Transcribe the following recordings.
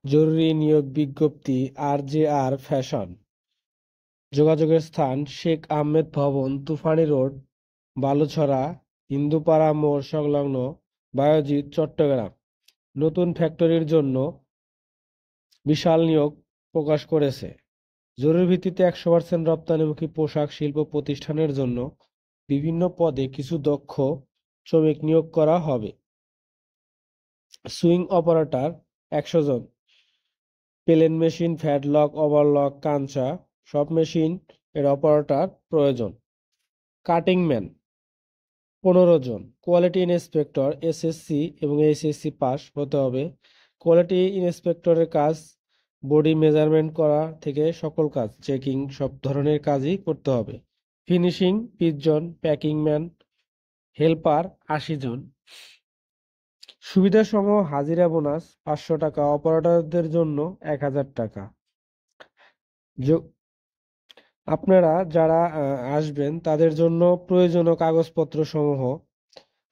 জরুরি নিয়োগ বিজ্ঞপ্তি RJR ফ্যাশন। যোগাযোগের স্থান শেখ আহমেদ ভবন, তুফানি রোড, বালুছড়া, হিন্দুপাড়া মোড় সংলগ্ন, বায়েজিদ, চট্টগ্রাম। নতুন ফ্যাক্টরির জন্য বিশাল নিয়োগ প্রকাশ করেছে। জরুরি ভিত্তিতে 100% রপ্তানিমুখী পোশাক শিল্প প্রতিষ্ঠানের জন্য বিভিন্ন পদে কিছু দক্ষ শ্রমিক নিয়োগ করা হবে। সুইং অপারেটর 100 জন, প্লেন মেশিন, ফ্যাডলক, ওভারলক, কাঞ্চা সব মেশিন এর অপারেটর প্রয়োজন। কাটিং ম্যান 15 জন, কোয়ালিটি ইন্সপেক্টর SSC এবং HSC পাস হতে হবে। কোয়ালিটি ইন্সপেক্টরের কাজ বডি মেজারমেন্ট করা থেকে সকল কাজ, চেকিং সব ধরনের কাজই করতে হবে। ফিনিশিং 20 জন, প্যাকিং ম্যান হেল্পার 80 জন। সুবিধাসমূহ: হাজিরা বোনাস 500 টাকা, অপারেটরদের জন্য 1000 টাকা। আপনারা যারা আসবেন তাদের জন্য প্রয়োজনীয় কাগজপত্র সমূহ: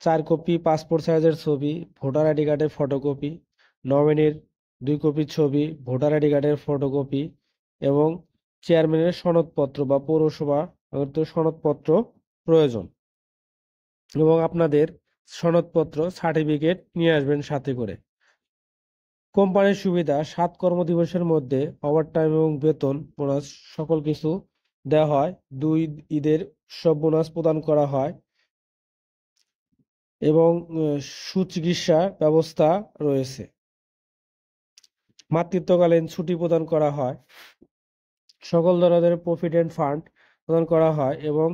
4 কপি পাসপোর্ট সাইজের ছবি, ভোটার আইডি কার্ডের ফটোকপি, নমিনির 2 কপি ছবি, ভোটার আইডি কার্ডের ফটোকপি এবং চেয়ারম্যানের সনদপত্র বা পৌরসভা সনদপত্র প্রয়োজন। এবং আপনাদের সনদপত্র সার্টিফিকেট নিয়ে আসবেন সাথে করে। কোম্পানির সুবিধা: 7 কর্মদিবসের মধ্যে ওভারটাইম এবং বেতন বোনাস সকল কিছু দেওয়া হয়। 2 ঈদের সব বোনাস প্রদান করা হয় এবং সুচিকিৎসা ব্যবস্থা রয়েছে। মাতৃত্বকালীন ছুটি প্রদান করা হয়। সকল ধরনের প্রভিডেন্ট ফান্ড প্রদান করা হয়। এবং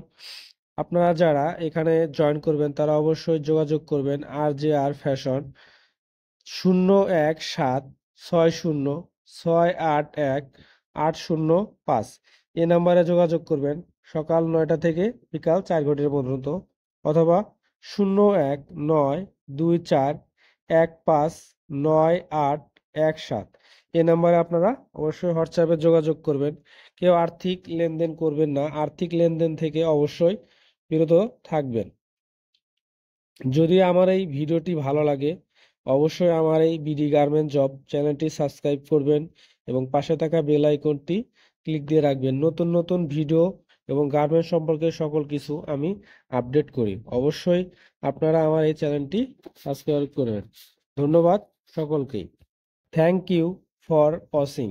আপনারা যারা এখানে জয়েন করবেন তারা অবশ্যই যোগাযোগ করবেন RJR ফ্যাশন 01760681805 এই নাম্বারে যোগাযোগ করবেন সকাল 9টা থেকে বিকাল 4 ঘটিকা পর্যন্ত, অথবা 01924159817 এই নাম্বারে আপনারা অবশ্যই হোয়াটসঅ্যাপে যোগাযোগ করবেন। কেউ আর্থিক লেনদেন করবেন না, আর্থিক লেনদেন থেকে অবশ্যই বিরত থাকবেন। যদি আমার এই ভিডিওটি ভালো লাগে অবশ্যই আমার এই বিডি গার্মেন্ট জব চ্যানেলটি সাবস্ক্রাইব করবেন এবং পাশে থাকা বেল আইকনটি ক্লিক দিয়ে রাখবেন। নতুন নতুন ভিডিও এবং গার্মেন্ট সম্পর্কে সকল কিছু আমি আপডেট করি। অবশ্যই আপনারা আমার এই চ্যানেলটি সাবস্ক্রাইব করবেন। ধন্যবাদ সকলকেই। Thank you for watching.